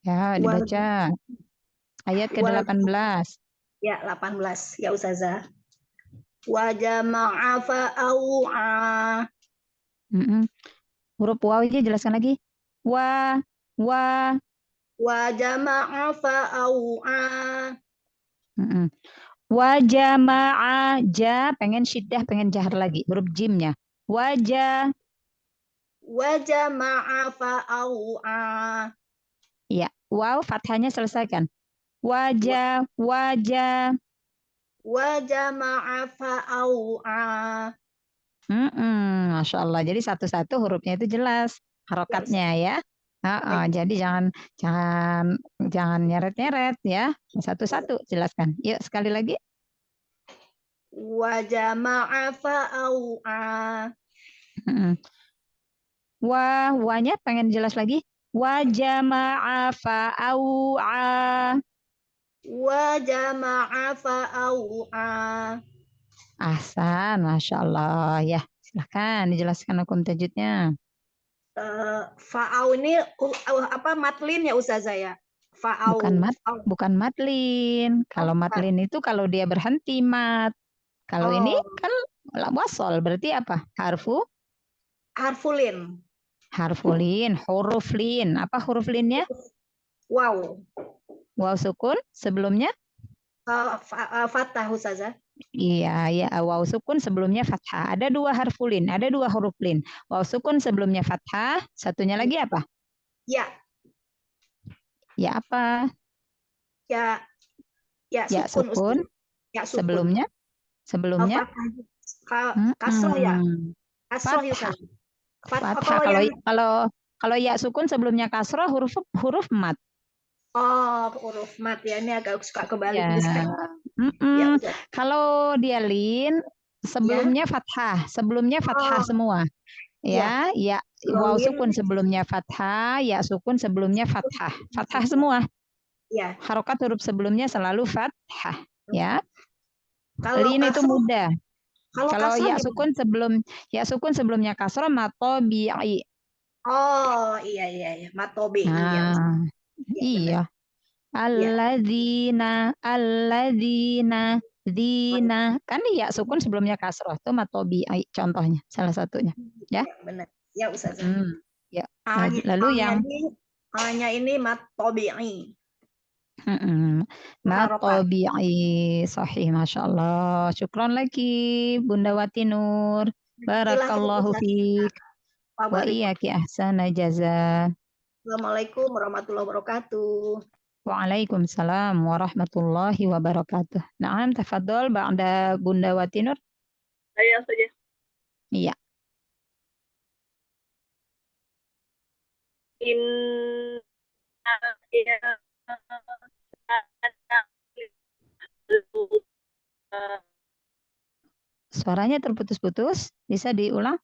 Ya, dibaca. Ayat ke-18. Ya, 18. Ya Ustazah. Wa jama'a fa'au'a. Huruf waw aja jelaskan lagi. Wa jama'a fa'au'a. Wa jama'a, ja pengen syiddah, pengen jahar lagi. Huruf jimnya. Wa jama'a fa'au'a. Ya, waw fathahnya selesaikan. Wa jama'a fa'au'a. Masya Allah. Jadi satu-satu hurufnya itu jelas harokatnya ya. Jadi jangan nyeret-nyeret ya. Satu-satu jelaskan. Yuk sekali lagi. Wa jama'a fa'au'a. Wanya pengen jelas lagi. Wa jama'a fa'au'a. Wa jama'a fa'au'a. Ahsan, Masya Allah. Ya, silahkan dijelaskan hukum tajwidnya. Fa'au ini apa matlin ya Ustazah ya? Fa'au. Bukan matlin. Kalau matlin itu kalau dia berhenti mat. Kalau ini kan wasol, berarti apa? Harfulin. Harfulin, huruf lin. Apa huruf linnya? Wow. Waw sukun sebelumnya? Fathah Ustazah. Iya, ya. Waw sukun sebelumnya fathah. Ada dua harfulin, ada dua huruf lin. Waw sukun sebelumnya fathah, satunya lagi apa? Ya. Ya apa? Ya sukun. Ya sukun. Sebelumnya? Kasroh ya. Kasroh Ustazah. Kalau ya sukun sebelumnya kasroh huruf mat. Oh, huruf mat ya, ini agak suka kebalik. Ya. Kalau dia lin sebelumnya fathah, semua. Ya, waw sukun sebelumnya fathah, ya sukun sebelumnya fathah. Fathah semua. Ya. Harokat huruf sebelumnya selalu fathah, ya. Lin itu mudah. Kalau ya sukun sebelumnya kasroh matobi'i. Oh, iya, matobi'i. Iya. Alladzina, dina. Kan ya sukun sebelumnya kasroh. Itu matobi'i contohnya, salah satunya. Ya. Benar. Ya, Ustazah. Ya. Lalu yang hanya ini matobi'i. Matobi'i. Sahih, Masya Allah. Syukron lagi, Bunda Wati Nur. Barakallahu fiik. Wa iyyaki ahsana jaza. Assalamualaikum warahmatullahi wabarakatuh. Waalaikumsalam warahmatullahi wabarakatuh. Naam, tafadhol ba'da Bunda Wati Nur. Saya saja. Iya. Suaranya terputus-putus, bisa diulang?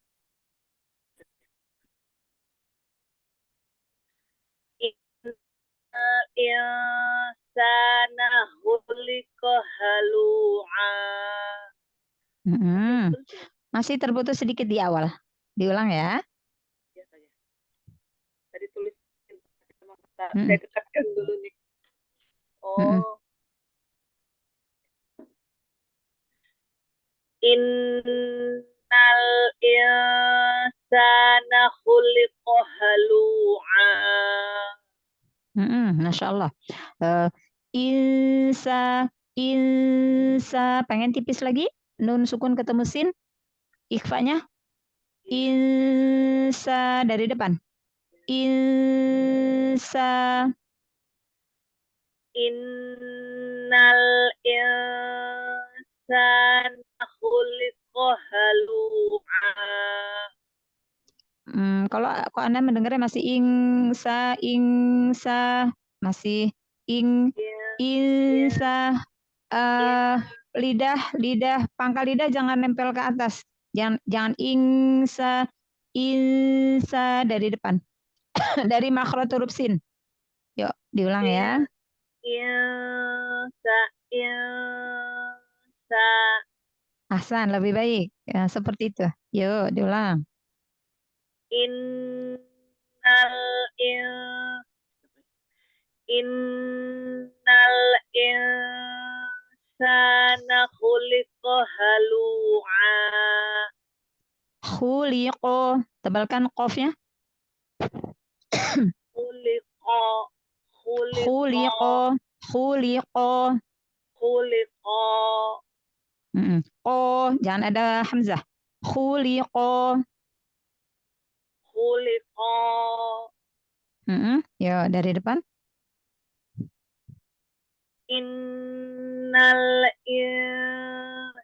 Insana khuliqa halu'a. Masih terputus sedikit di awal. Diulang ya. Tadi tulis saya dekatkan dulu nih. Oh. Innal insana khuliqa halu'a. Masya Allah. Insa, pengen tipis lagi? Nun sukun ketemu sin, ikhfanya. Insa dari depan. Insa. Innal insana khuliqa halu'a. Kalau Anda mendengarnya masih ingsa, masih insa, lidah, pangkal lidah jangan nempel ke atas, jangan ingsa dari depan, dari makhraj huruf sin. Yuk diulang ya. Insa. Ahsan, lebih baik ya, seperti itu. Yuk diulang. Innal insana khuliqa halu'a. Khuliqo, tebalkan qafnya. Khuliqo. Jangan ada hamzah. Khuliqo. Ya, dari depan. Innal insana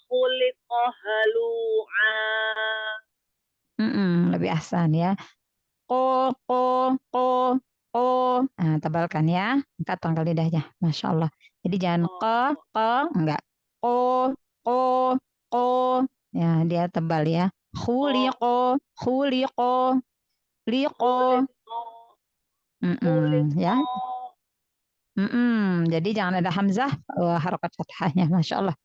khuliqa halu'a. Lebih ahsan ya. Ko. Nah, tebalkan ya. Angkat pangkal lidahnya. Masya Allah. Jadi jangan enggak. Ko. Ya, dia tebal ya. Khuliqo. Liqo. Ya. Jadi jangan ada hamzah, harokat fathahnya. Masya Allah.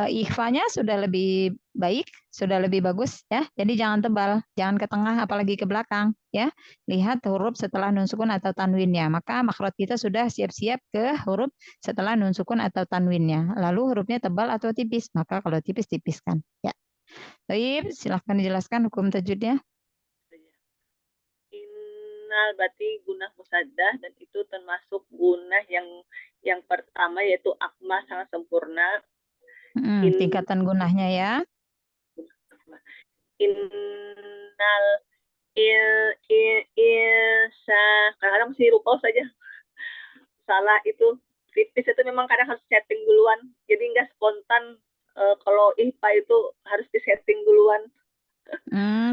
Ikhfanya sudah lebih baik, sudah lebih bagus ya. Jadi jangan tebal, jangan ke tengah apalagi ke belakang ya. Lihat huruf setelah nun sukun atau tanwinnya. Maka makhraj kita sudah siap-siap ke huruf setelah nun sukun atau tanwinnya. Lalu hurufnya tebal atau tipis. Maka kalau tipis tipiskan ya. Baik, silahkan dijelaskan hukum tajwidnya. Innal berarti gunah musaddah, dan itu termasuk gunah yang pertama yaitu akmah sangat sempurna. Tingkatan gunahnya ya. Innal ilsa, kadang-kadang mesti lupa saja. Salah itu tipis itu memang kadang harus setting duluan. Jadi nggak spontan. Kalau ihfa itu harus disetting duluan.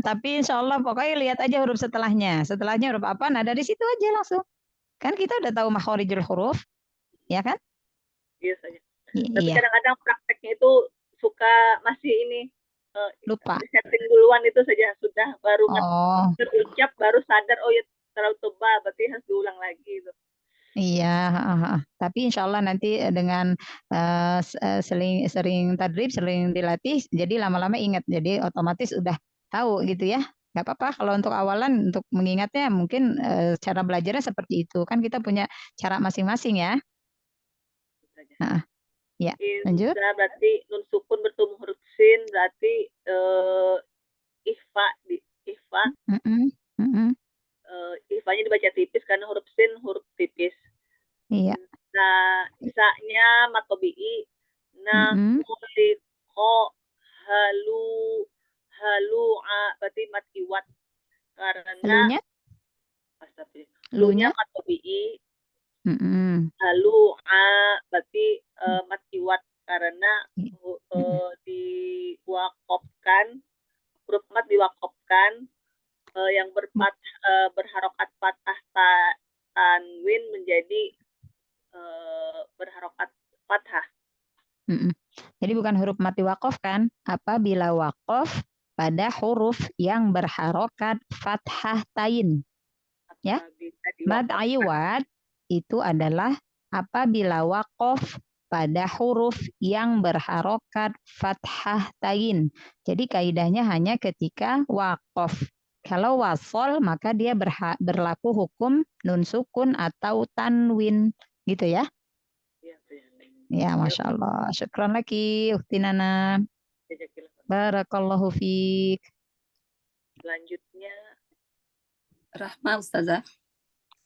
Tapi insya Allah pokoknya lihat aja huruf setelahnya. Setelahnya huruf apa? Nah dari situ aja langsung. Kan kita udah tahu makhorijul huruf, ya kan? Iya saja. Tapi kadang-kadang prakteknya itu suka masih ini lupa. Setting duluan itu saja sudah baru terucap baru sadar oh ya terlalu tebal berarti harus diulang lagi gitu. Iya, tapi insya Allah nanti dengan sering tadrib, sering dilatih, jadi lama-lama ingat, jadi otomatis udah tahu gitu ya. Gak apa-apa kalau untuk awalan untuk mengingatnya mungkin cara belajarnya seperti itu kan kita punya cara masing-masing ya. Ya, lanjut. Berarti nun sukun bertemu huruf sin berarti ihfa. Ihfanya dibaca tipis karena huruf sin huruf tipis. Iya. Nah, isanya matobi'i. Nah, khuliqo halu'a berarti mat iwat karena lunya matobi'i. Halu'a berarti mat iwat karena Mm-mm. diwakofkan, huruf mat diwakofkan, yang berharokat fathah tanwin menjadi berharokat fathah. Mm-mm. Jadi bukan huruf mati wakof kan? Apabila wakof pada huruf yang berharokat fathah tain. Ya, Bisa mad diwakofkan. iwad itu adalah apabila wakof pada huruf yang berharokat fathah tain. Jadi kaidahnya hanya ketika wakof. Kalau wasol maka dia berlaku hukum nun sukun atau tanwin, gitu ya. Iya, Ya, Masya Allah. Syukran lagi, Ukti Nana. Barakallahu fiik. Selanjutnya Rahma Ustazah.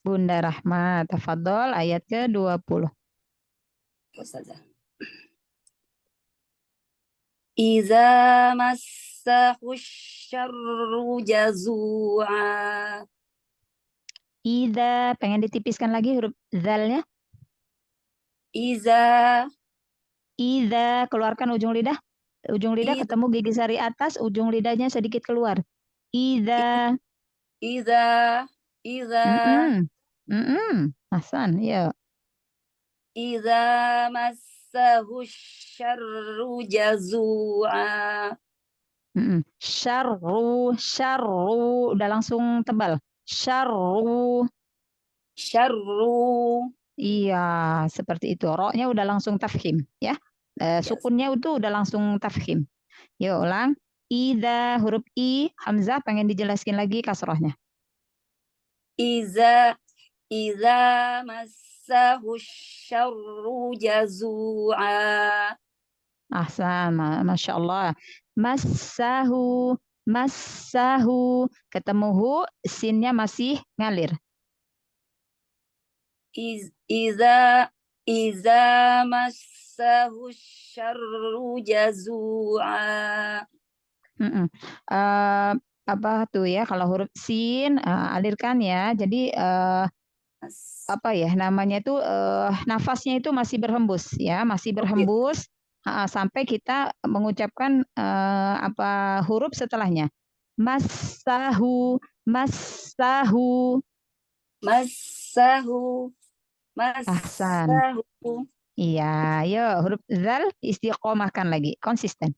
Bunda Rahmat, tafadhol ayat ke-20. Ustazah. Iza massahu syarru jazu'a. Ida, pengen ditipiskan lagi huruf zalnya. Iza. Ida, keluarkan ujung lidah. Ujung lidah Ida. ketemu gigi sari atas, ujung lidahnya sedikit keluar. Ida. Iza. Hasan, ya. Iza massahu syarru jazu'a. Syarru, udah langsung tebal. Syarru. Iya, seperti itu. Roknya udah langsung tafkhim, ya. Sukunnya itu udah langsung tafkhim. Yuk ulang. Ida, huruf I, Hamzah pengen dijelaskan lagi kasrohnya. Iza massahu syarru jazu'a. Ahsan, Masya Allah. Massahu, ketemu hu, sinnya masih ngalir. Iza massahu syarru jazu'a. Apa tuh ya, kalau huruf sin, alirkan ya. Jadi apa ya namanya itu, nafasnya itu masih berhembus ya, masih berhembus. Sampai kita mengucapkan huruf setelahnya. Massahu. Ahsan. Iya, yuk huruf zal istiqomahkan lagi, konsisten.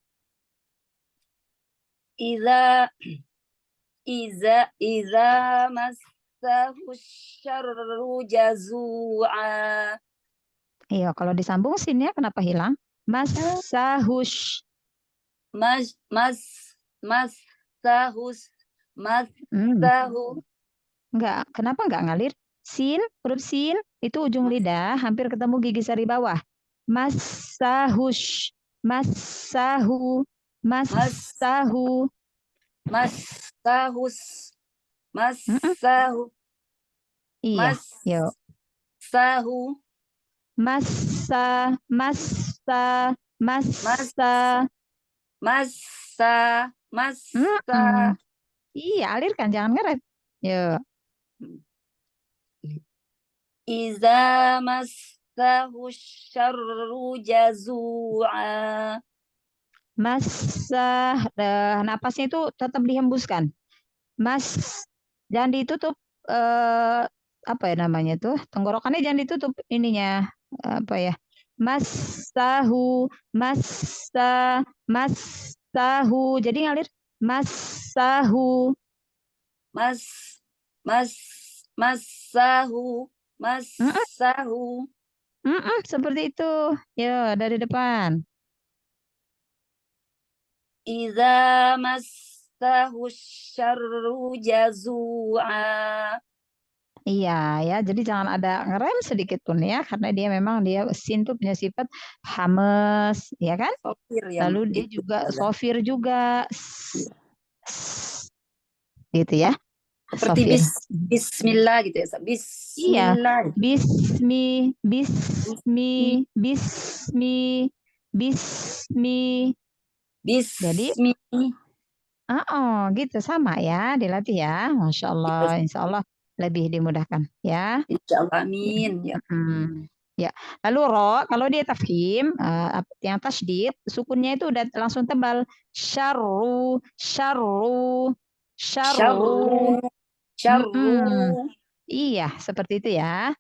Iza massahu syarru jazu'a. Iya, kalau disambung sinnya kenapa hilang? Massahus. Enggak, kenapa enggak ngalir? Sin, huruf sin, itu ujung lidah hampir ketemu gigi sari bawah. Massahus. Massahu. Iya, yuk. Massa. Iya, alirkan, jangan ngerem. Yuk. Iza massahu syarru jazu'a. Massa, napasnya itu tetap dihembuskan. Jangan ditutup, apa ya namanya tuh, tenggorokannya jangan ditutup ininya, apa ya, massahu, jadi ngalir massahu. Seperti itu. Ya, dari depan. Iza massahu syarru jazu'a. Iya ya, jadi jangan ada ngerem sedikit pun ya, karena dia memang sin tuh punya sifat hames, ya kan? Lalu dia juga sofir juga, gitu ya. Seperti bismillah gitu ya, bismillah. Iya, bismi. Jadi, gitu sama ya, dilatih ya, Masya Allah, Insya Allah lebih dimudahkan ya. Insya Allah, amin. Ya. Ya, lalu ro kalau dia tafkhim yang tasydid sukunnya itu udah langsung tebal. Syarru, syarru, syarru. Syarru. Iya, seperti itu ya.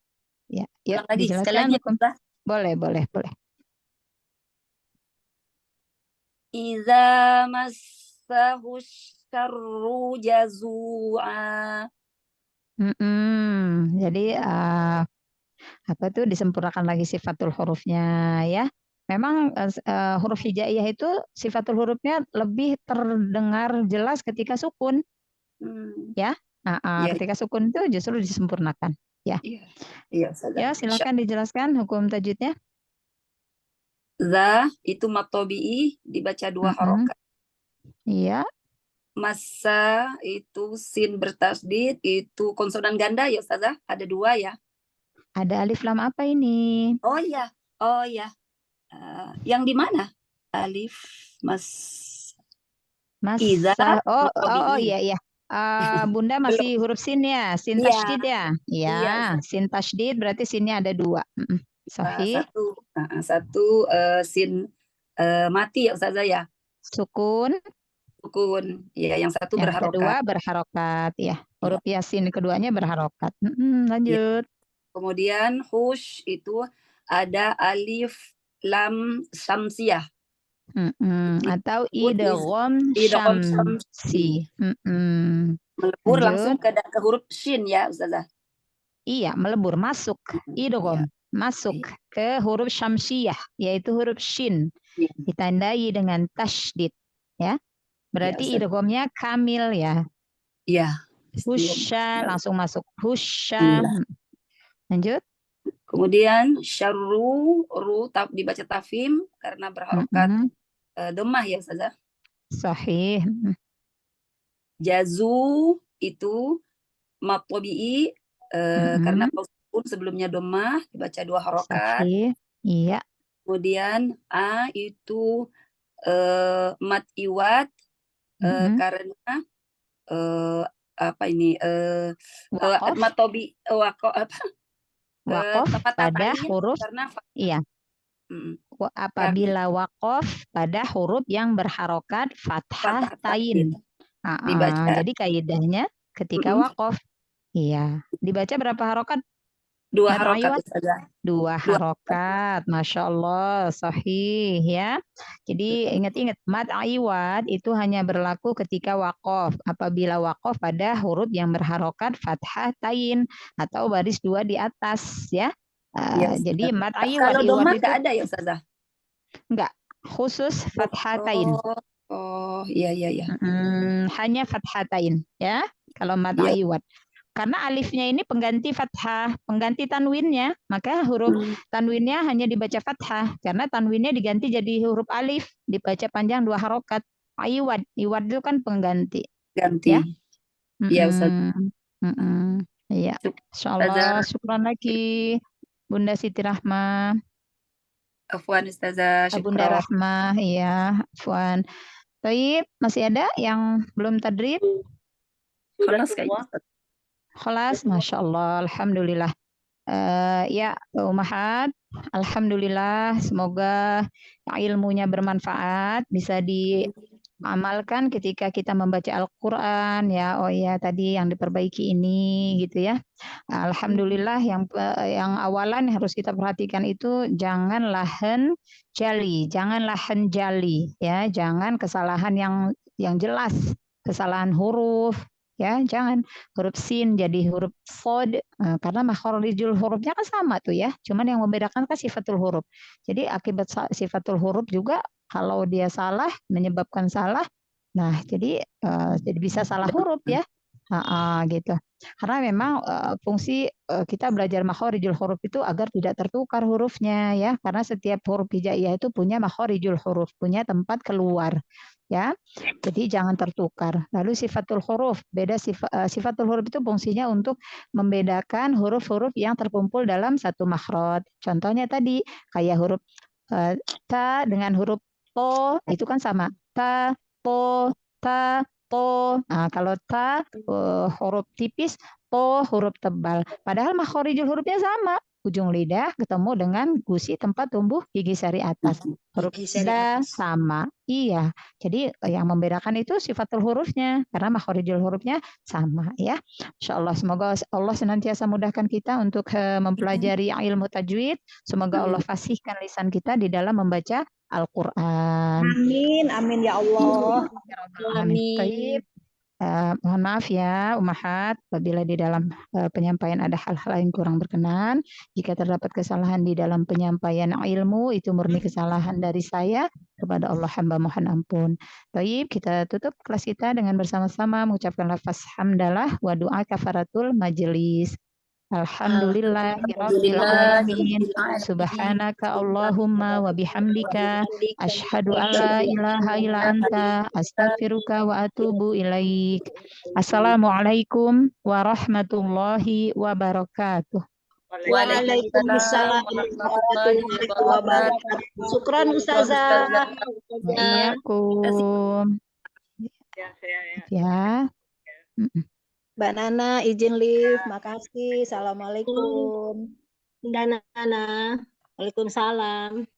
Ya, Ulang lagi, sekali dijelaskan lagi. hukum. Boleh. Iza massahu syarru jazu'a. Jadi apa tuh disempurnakan lagi sifatul hurufnya ya. Memang huruf hijaiyah itu sifatul hurufnya lebih terdengar jelas ketika sukun. Ya. Ketika sukun itu justru disempurnakan ya. Iya, Ya, silakan dijelaskan hukum tajwidnya. Za itu mad tabi'i dibaca 2 harokat. Iya. Masa itu sin bertasdid itu konsonan ganda ya Ustazah, ada 2 ya. Ada alif lam apa ini? Oh ya. Yang di mana? Alif Iza. Oh iya. Bunda masih huruf sin ya, sin tasydid ya. Iya, sin tasydid berarti sinnya ada 2. Sahih. Satu sin mati ya Ustazah ya. Sukun. Ya, yang satu yang berharokat. kedua berharokat ya. Huruf yasin keduanya berharokat. Lanjut. Kemudian hush itu ada alif lam syamsiyah. Atau idgham syamsi. Melebur langsung ke huruf shin ya Ustazah. Iya, melebur masuk. Idgham masuk ke huruf syamsiyah yaitu huruf shin. Ditandai dengan tasydid ya. Berarti idghamnya kamil ya. Iya. Husya langsung masuk. Husya. Lanjut. Kemudian syarru dibaca tafhim karena berharokat dhammah ya Ustazah. Sahih. Jazu itu mad tabi'i karena sukun sebelumnya dhammah dibaca 2 harokat. Sahih. Iya. Kemudian a itu mad iwad karena apa ini mad tabi'i waqaf pada huruf iya. Apabila waqaf pada huruf yang berharokat fathah tain. Jadi kaidahnya ketika waqaf iya, dibaca berapa harokat? 2 harokat. 2 harokat. Masya Allah, sahih ya. Jadi ingat-ingat mad iwad itu hanya berlaku ketika waqaf. Apabila waqaf pada huruf yang berharokat fathah tain atau baris 2 di atas ya. Jadi mad iwad. Kalau dhammah enggak ada ya Ustazah? Enggak, khusus fathatain. Iya. Hanya fathatain ya. Kalau mad iwad. Karena alifnya ini pengganti fathah, pengganti tanwinnya, maka huruf tanwinnya hanya dibaca fathah. Karena tanwinnya diganti jadi huruf alif, dibaca panjang 2 harokat. Iwad itu kan pengganti. Ya. Iya, Ustaz. Iya. Insyaallah, syukran lagi Bunda Siti Rahma. Afwan Ustazah, Bunda Rahma, iya, afwan. Baik, masih ada yang belum tadrib? Sudah semua. Khalas, Masya Allah, Alhamdulillah. Ya, Umahat, Alhamdulillah, semoga ilmunya bermanfaat, bisa diamalkan ketika kita membaca Al-Quran, ya. Oh ya, tadi yang diperbaiki ini, gitu ya. Alhamdulillah, yang awalan yang harus kita perhatikan itu jangan lahan jali, ya, jangan kesalahan yang jelas, kesalahan huruf. Ya, jangan huruf sin jadi huruf sod karena makharijul hurufnya kan sama tuh ya. Cuman yang membedakan kan sifatul huruf. Jadi akibat sifatul huruf juga kalau dia salah menyebabkan salah. Nah, jadi bisa salah huruf ya. Gitu. Karena memang fungsi kita belajar makharijul huruf itu agar tidak tertukar hurufnya ya. Karena setiap huruf hijaiyah itu punya makharijul huruf, punya tempat keluar. Ya, jadi jangan tertukar. Lalu sifatul huruf, beda sifatul huruf itu fungsinya untuk membedakan huruf-huruf yang terkumpul dalam satu makhraj. Contohnya tadi kayak huruf ta dengan huruf to itu kan sama. Ta, to, ta, to. Nah, kalau ta huruf tipis, to huruf tebal. Padahal makharijul hurufnya sama. ujung lidah ketemu dengan gusi tempat tumbuh gigi seri atas. Huruf Gigi seri da atas. sama. Iya. Jadi yang membedakan itu sifatul hurufnya karena makhorijul hurufnya sama ya. Insyaallah semoga Allah senantiasa mudahkan kita untuk mempelajari ilmu tajwid. Semoga Allah fasihkan lisan kita di dalam membaca Al-Qur'an. Amin, amin ya Allah. Amin. Baik. Mohon maaf ya Umahat apabila di dalam penyampaian ada hal-hal yang kurang berkenan. Jika terdapat kesalahan di dalam penyampaian ilmu itu murni kesalahan dari saya, kepada Allah hamba mohon ampun. Baik, kita tutup kelas kita dengan bersama-sama mengucapkan lafaz hamdalah wa doa kafaratul majelis. Alhamdulillahirabbil alamin. Subhanaka Allahumma wa bihamdika asyhadu an la ilaha illa anta astaghfiruka wa atubu ilaik. Assalamualaikum warahmatullahi wabarakatuh. Waalaikumsalam warahmatullahi wabarakatuh. Syukran Ustazah. Waalaikumsalam. Ya. Mbak Nana izin live, makasih. Assalamualaikum. Mbak Nana. Waalaikumsalam.